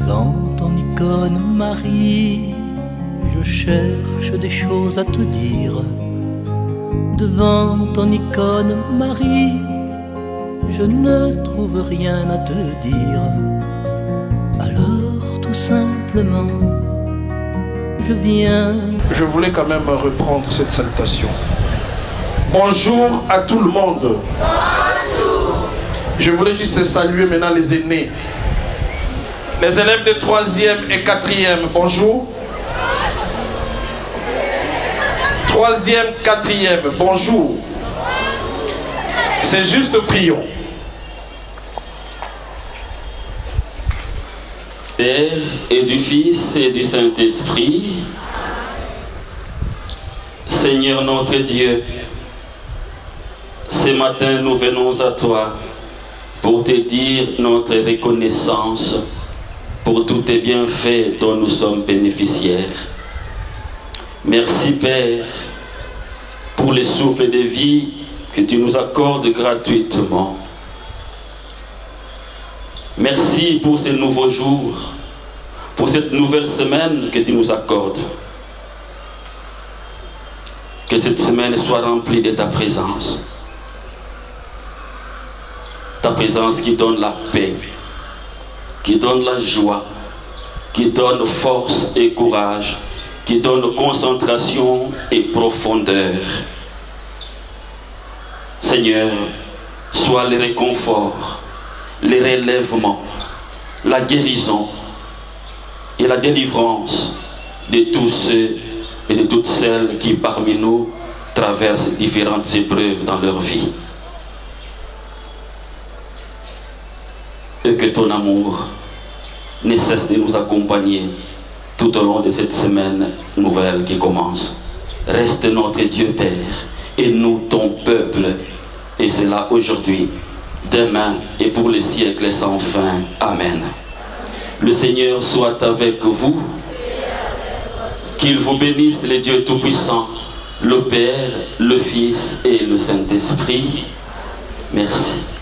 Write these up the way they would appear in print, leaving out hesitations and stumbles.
Devant ton icône Marie, je cherche des choses à te dire. Devant ton icône Marie, je ne trouve rien à te dire. Alors tout simplement, je viens. Je voulais quand même reprendre cette salutation. Bonjour à tout le monde. Bonjour. Je voulais juste saluer maintenant les aînés. Les élèves de 3e et 4e, bonjour. 3e, 4e, bonjour. C'est juste prions. Père et du Fils et du Saint-Esprit, Seigneur notre Dieu, ce matin nous venons à toi pour te dire notre reconnaissance pour tous tes bienfaits dont nous sommes bénéficiaires. Merci Père pour le souffle de vie que tu nous accordes gratuitement. Merci pour ces nouveaux jours, pour cette nouvelle semaine que tu nous accordes. Que cette semaine soit remplie de ta présence. Ta présence qui donne la paix, qui donne la joie, qui donne force et courage, qui donne concentration et profondeur. Seigneur, sois le réconfort, le relèvement, la guérison et la délivrance de tous ceux et de toutes celles qui parmi nous traversent différentes épreuves dans leur vie. Et que ton amour ne cesse de nous accompagner tout au long de cette semaine nouvelle qui commence. Reste notre Dieu Père et nous ton peuple, et c'est là aujourd'hui, demain et pour les siècles sans fin. Amen. Le Seigneur soit avec vous. Qu'il vous bénisse le Dieu Tout-Puissant, le Père, le Fils et le Saint-Esprit. Merci.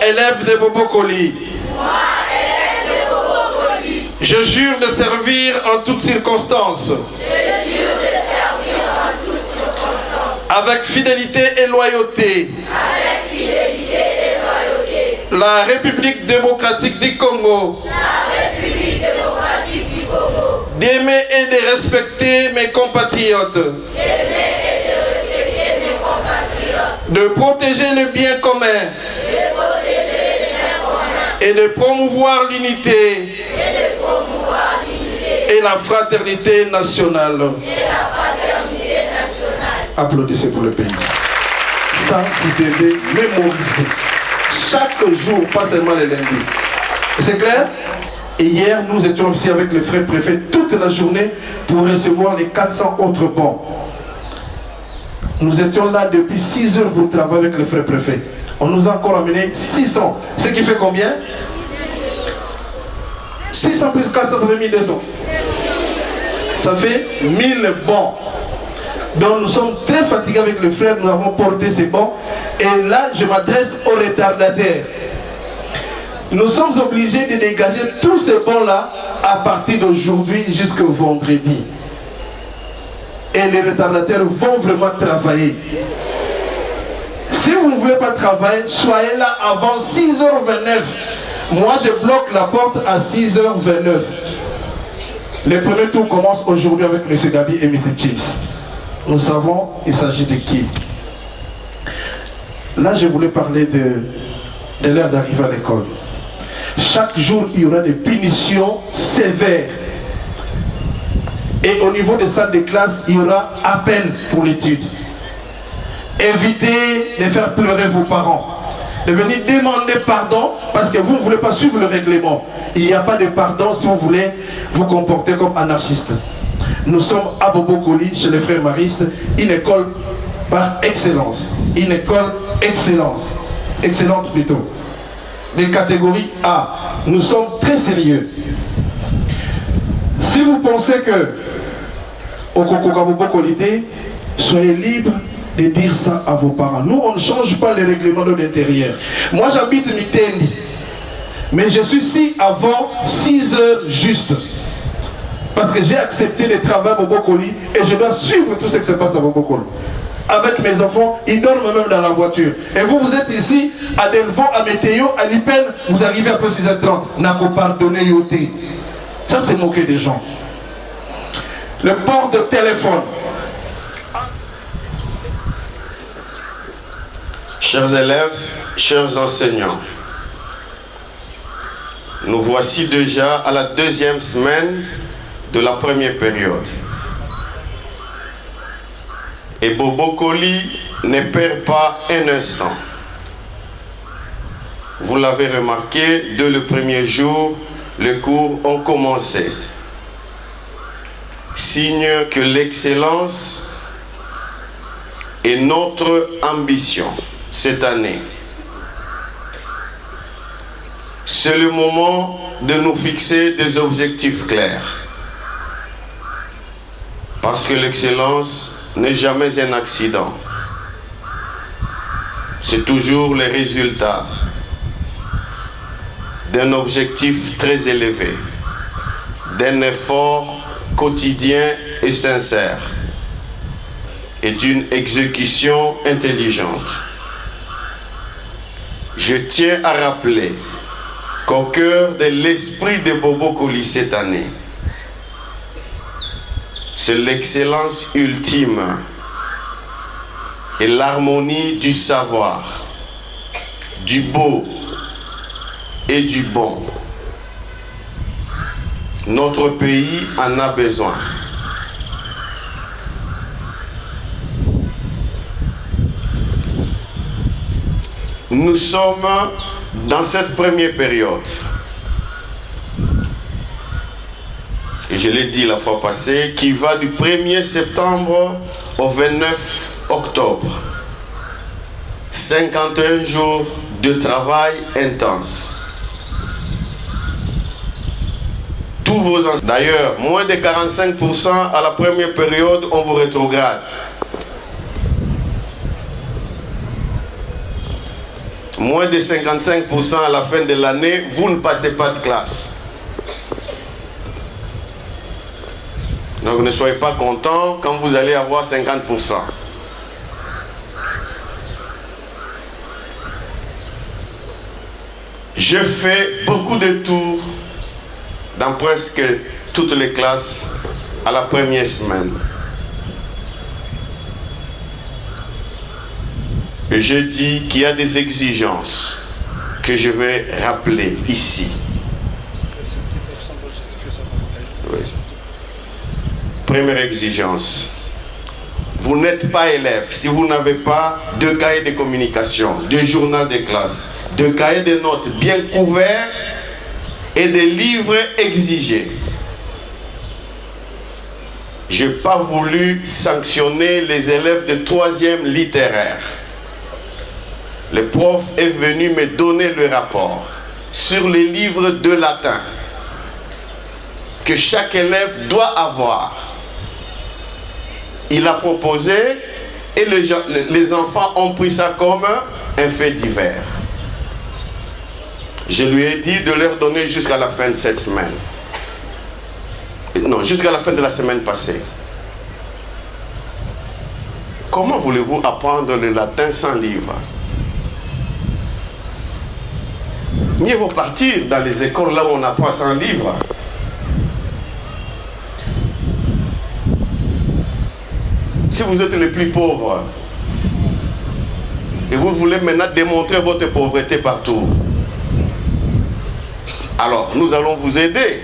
Élève de Bobokoli, je jure de servir en toutes circonstances, avec fidélité et loyauté, la République démocratique du Congo, d'aimer et de respecter mes compatriotes, de protéger le bien commun et de promouvoir l'unité et la fraternité nationale. Applaudissez pour le pays. Ça, vous devez mémoriser chaque jour, pas seulement les lundis. C'est clair? Et hier, nous étions ici avec le frère préfet toute la journée pour recevoir les 400 autres bons. Nous étions là depuis 6 heures pour travailler avec le frère préfet. On nous a encore amené 600. Ce qui fait combien? 600 plus 400, ça fait 1200. Ça fait 1000 bancs. Donc nous sommes très fatigués avec le frère, nous avons porté ces bancs. Et là, je m'adresse aux retardataires. Nous sommes obligés de dégager tous ces bancs-là à partir d'aujourd'hui jusqu'au vendredi. Et les retardataires vont vraiment travailler. Si vous ne voulez pas travailler, soyez là avant 6h29. Moi, je bloque la porte à 6h29. Le premier tour commence aujourd'hui avec M. Gabi et M. Chips. Nous savons, il s'agit de qui. Là, je voulais parler de l'heure d'arrivée à l'école. Chaque jour, il y aura des punitions sévères. Et au niveau des salles de classe, il y aura appel pour l'étude. Évitez de faire pleurer vos parents. De venir demander pardon parce que vous ne voulez pas suivre le règlement. Il n'y a pas de pardon si vous voulez vous comporter comme anarchiste. Nous sommes à Bobokoli, chez les frères maristes, une école par excellence. Une école excellente plutôt. Des catégories A. Nous sommes très sérieux. Si vous pensez que au Bobokoli, soyez libre de dire ça à vos parents. Nous, on ne change pas les règlements de l'intérieur. Moi, j'habite Mitendi. Mais je suis ici avant 6 heures juste. Parce que j'ai accepté de travailler à Bobokoli et je dois suivre tout ce qui se passe à Bobokoli. Avec mes enfants, ils dorment même dans la voiture. Et vous, vous êtes ici à Delvaux, à Météo, à Lipen, vous arrivez après 6h30. N'a pas pardonné Yoté. Ça, c'est moquer des gens. Le port de téléphone. Chers élèves, chers enseignants, nous voici déjà à la deuxième semaine de la première période. Et Bobokoli ne perd pas un instant. Vous l'avez remarqué, dès le premier jour, les cours ont commencé. Signe que l'excellence est notre ambition cette année. C'est le moment de nous fixer des objectifs clairs. Parce que l'excellence n'est jamais un accident. C'est toujours le résultat d'un objectif très élevé, d'un effort quotidien et sincère et d'une exécution intelligente. Je tiens à rappeler qu'au cœur de l'esprit de Bobokoli cette année, c'est l'excellence ultime et l'harmonie du savoir, du beau et du bon. Notre pays en a besoin. Nous sommes dans cette première période. Et je l'ai dit la fois passée, qui va du 1er septembre au 29 octobre. 51 jours de travail intense. Tous vos enseignants. D'ailleurs, moins de 45% à la première période, on vous rétrograde. Moins de 55% à la fin de l'année, vous ne passez pas de classe. Donc ne soyez pas contents quand vous allez avoir 50%. Je fais beaucoup de tours dans presque toutes les classes à la première semaine. Et je dis qu'il y a des exigences que je vais rappeler ici. Oui. Première exigence. Vous n'êtes pas élève si vous n'avez pas de cahier de communication, de journal de classe, de cahier de notes bien couverts et des livres exigés. Je n'ai pas voulu sanctionner les élèves de 3e littéraire. Le prof est venu me donner le rapport sur les livres de latin que chaque élève doit avoir. Il a proposé et les enfants ont pris ça comme un fait divers. Je lui ai dit de leur donner jusqu'à la fin de cette semaine. Non, jusqu'à la fin de la semaine passée. Comment voulez-vous apprendre le latin sans livre? Mieux vaut partir dans les écoles là où on apprend sans livre. Si vous êtes les plus pauvres et vous voulez maintenant démontrer votre pauvreté partout, alors nous allons vous aider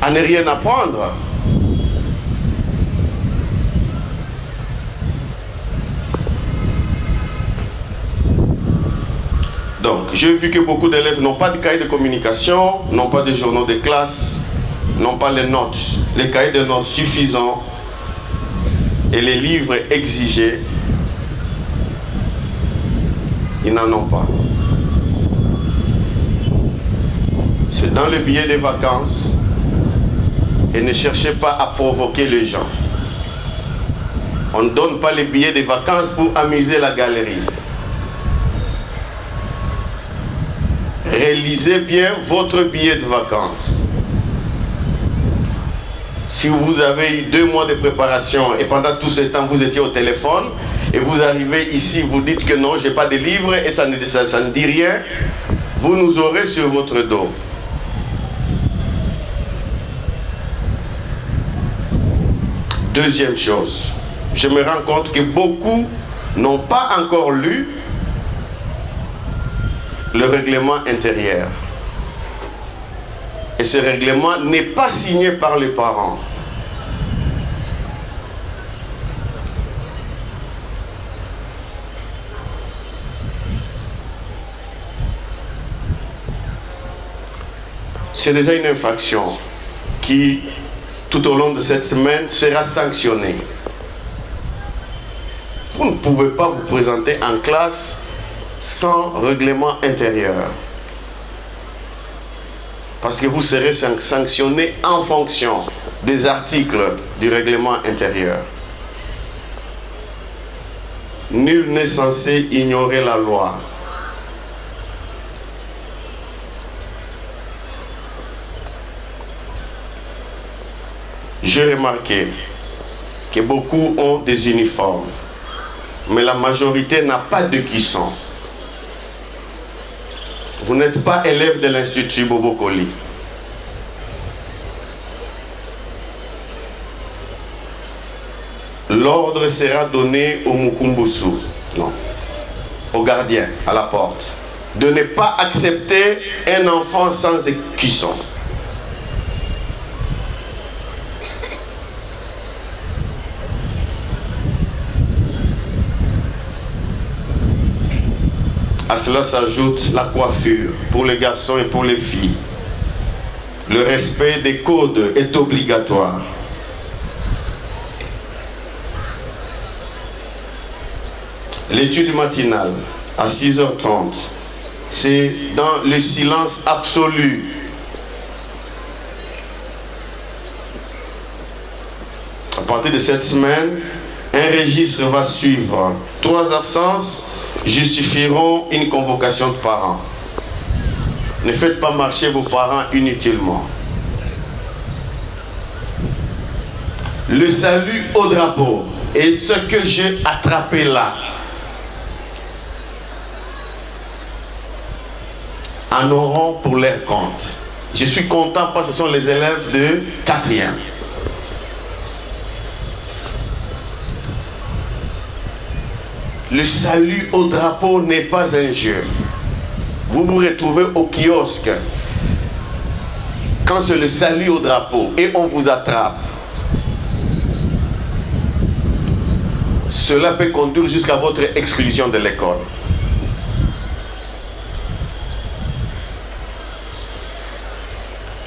à ne rien apprendre. Donc, j'ai vu que beaucoup d'élèves n'ont pas de cahier de communication, n'ont pas de journaux de classe, n'ont pas les notes, les cahiers de notes suffisants et les livres exigés. Ils n'en ont pas. C'est dans le billet des vacances et ne cherchez pas à provoquer les gens. On ne donne pas les billets des vacances pour amuser la galerie. Réalisez bien votre billet de vacances. Si vous avez eu 2 mois de préparation et pendant tout ce temps vous étiez au téléphone et vous arrivez ici, vous dites que non, j'ai pas de livre et ça ne dit rien, vous nous aurez sur votre dos. Deuxième chose, je me rends compte que beaucoup n'ont pas encore lu le règlement intérieur. Et ce règlement n'est pas signé par les parents. C'est déjà une infraction qui, tout au long de cette semaine, sera sanctionnée. Vous ne pouvez pas vous présenter en classe sans règlement intérieur. Parce que vous serez sanctionné en fonction des articles du règlement intérieur. Nul n'est censé ignorer la loi. J'ai remarqué que beaucoup ont des uniformes, mais la majorité n'a pas de cuisson. Vous n'êtes pas élève de l'Institut Bobokoli. L'ordre sera donné au Mukumbusu, non, au gardien à la porte, de ne pas accepter un enfant sans cuisson. À cela s'ajoute la coiffure pour les garçons et pour les filles. Le respect des codes est obligatoire. L'étude matinale à 6h30, c'est dans le silence absolu. À partir de cette semaine, un registre va suivre. 3 absences justifieront une convocation de parents. Ne faites pas marcher vos parents inutilement. Le salut au drapeau et ce que j'ai attrapé là en auront pour leur compte. Je suis content parce que ce sont les élèves de 4e. Le salut au drapeau n'est pas un jeu. Vous vous retrouvez au kiosque quand c'est le salut au drapeau et on vous attrape. Cela peut conduire jusqu'à votre exclusion de l'école.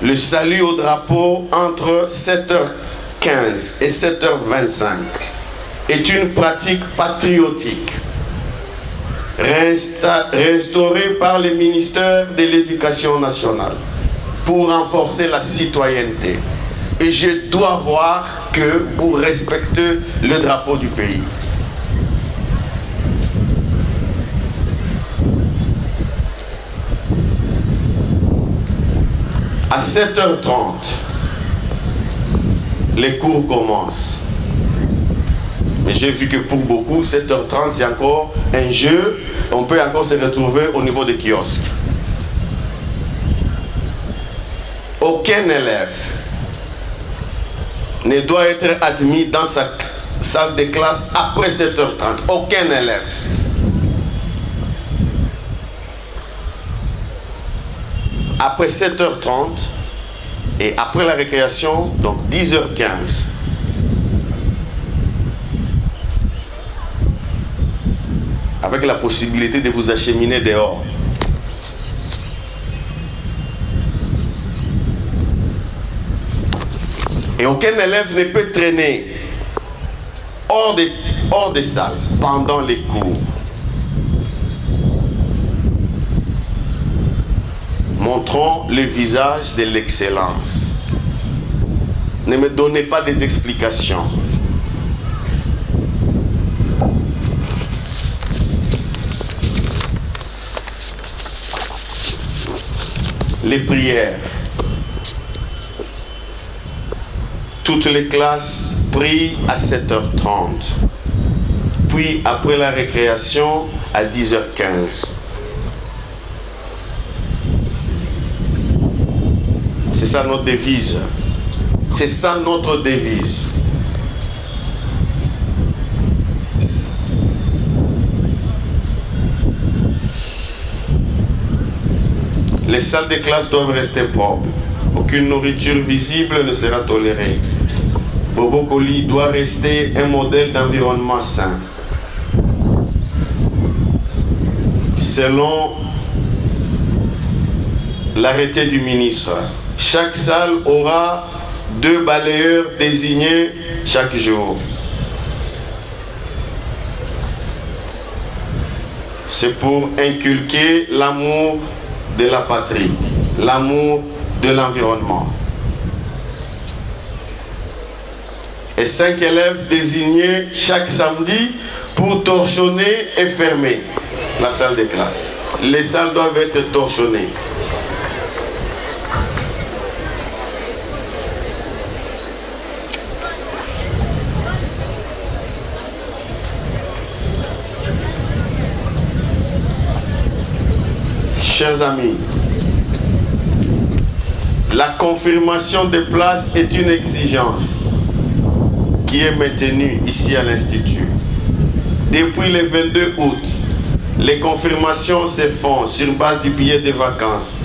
Le salut au drapeau entre 7h15 et 7h25 est une pratique patriotique restaurée par le ministère de l'Éducation nationale pour renforcer la citoyenneté Et je dois voir que vous respectez le drapeau du pays. À 7h30, les cours commencent. Mais j'ai vu que pour beaucoup, 7h30, c'est encore un jeu. On peut encore se retrouver au niveau des kiosques. Aucun élève ne doit être admis dans sa salle de classe après 7h30. Aucun élève. Après 7h30 et après la récréation, donc 10h15. Avec la possibilité de vous acheminer dehors. Et aucun élève ne peut traîner hors des salles pendant les cours. Montrons le visage de l'excellence. Ne me donnez pas des explications. Les prières. Toutes les classes prient à 7h30. Puis après la récréation à 10h15. C'est ça notre devise. C'est ça notre devise. Les salles de classe doivent rester propres. Aucune nourriture visible ne sera tolérée. Bobo Koli doit rester un modèle d'environnement sain. Selon l'arrêté du ministre, chaque salle aura 2 balayeurs désignés chaque jour. C'est pour inculquer l'amour de la patrie, l'amour de l'environnement. Et 5 élèves désignés chaque samedi pour torchonner et fermer la salle de classe. Les salles doivent être torchonnées. Chers amis, la confirmation des places est une exigence qui est maintenue ici à l'Institut. Depuis le 22 août, les confirmations se font sur base du billet de vacances,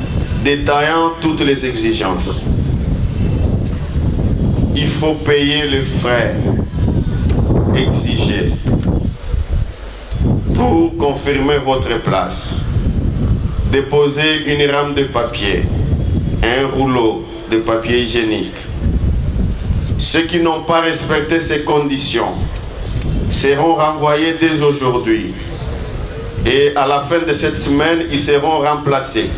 détaillant toutes les exigences. Il faut payer les frais exigés pour confirmer votre place. Déposer une rame de papier, un rouleau de papier hygiénique. Ceux qui n'ont pas respecté ces conditions seront renvoyés dès aujourd'hui. Et à la fin de cette semaine, ils seront remplacés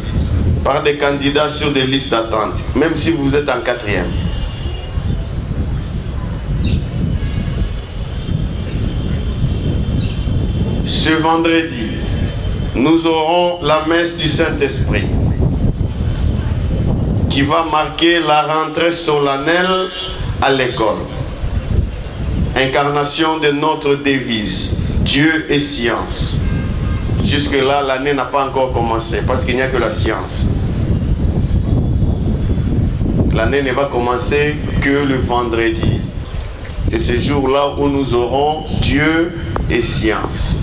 par des candidats sur des listes d'attente, même si vous êtes en 4e. Ce vendredi, nous aurons la messe du Saint-Esprit qui va marquer la rentrée solennelle à l'école. Incarnation de notre devise, Dieu et science. Jusque-là, l'année n'a pas encore commencé parce qu'il n'y a que la science. L'année ne va commencer que le vendredi. C'est ce jour-là où nous aurons Dieu et science.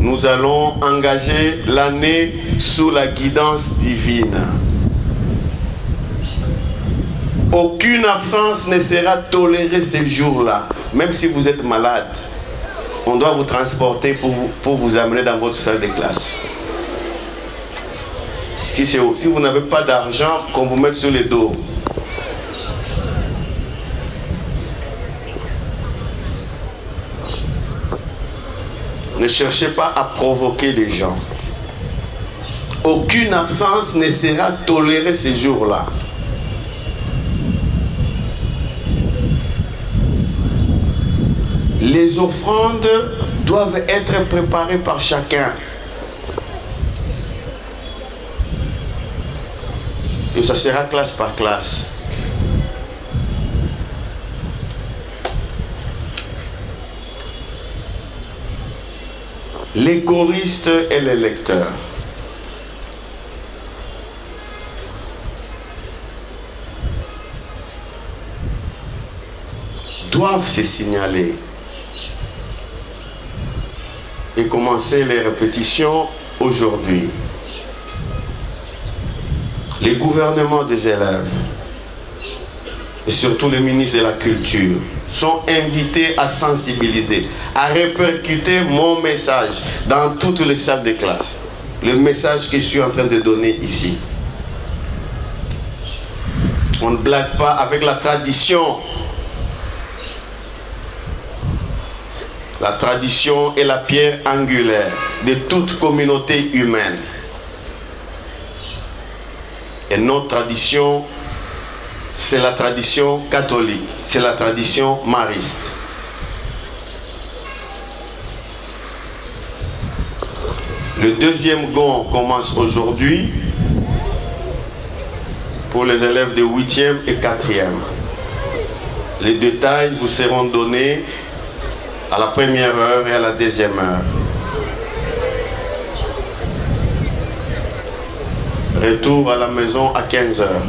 Nous allons engager l'année sous la guidance divine. Aucune absence ne sera tolérée ce jour-là. Même si vous êtes malade, on doit vous transporter pour vous amener dans votre salle de classe. Si vous n'avez pas d'argent, qu'on vous mette sur le dos. Ne cherchez pas à provoquer les gens. Aucune absence ne sera tolérée ces jours-là. Les offrandes doivent être préparées par chacun. Et ça sera classe par classe. Les choristes et les lecteurs. Doivent se signaler et commencer les répétitions aujourd'hui. Les gouvernements des élèves et surtout les ministres de la Culture sont invités à sensibiliser, à répercuter mon message dans toutes les salles de classe. Le message que je suis en train de donner ici. On ne blague pas avec la tradition. La tradition est la pierre angulaire de toute communauté humaine. Et notre tradition, c'est la tradition catholique, c'est la tradition mariste. Le deuxième gong commence aujourd'hui pour les élèves de 8e et 4e. Les détails vous seront donnés à la première heure et à la deuxième heure. Retour à la maison à 15 heures.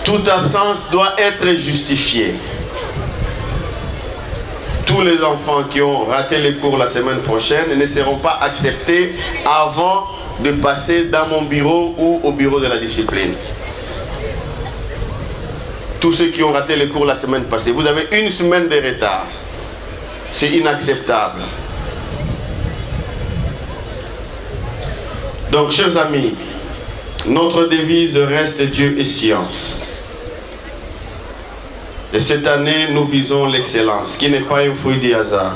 Toute absence doit être justifiée. Tous les enfants qui ont raté les cours la semaine prochaine ne seront pas acceptés avant de passer dans mon bureau ou au bureau de la discipline. Tous ceux qui ont raté les cours la semaine passée, vous avez une semaine de retard. C'est inacceptable. Donc, chers amis, notre devise reste Dieu et science. Et cette année, nous visons l'excellence, qui n'est pas un fruit du hasard.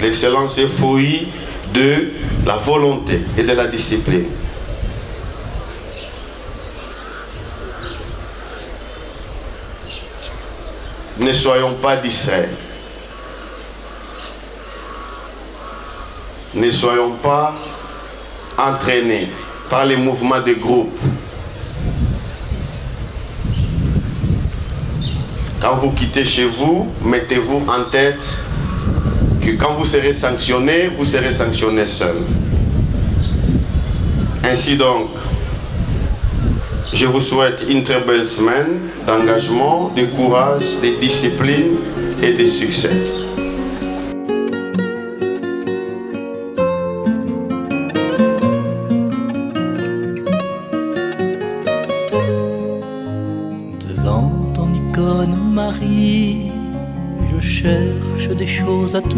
L'excellence est fruit de la volonté et de la discipline. Ne soyons pas distraits. Ne soyons pas entraînés par les mouvements de groupe. Quand vous quittez chez vous, mettez-vous en tête que quand vous serez sanctionné seul. Ainsi donc, je vous souhaite une très belle semaine d'engagement, de courage, de discipline et de succès. Devant ton icône Marie, je cherche des choses à te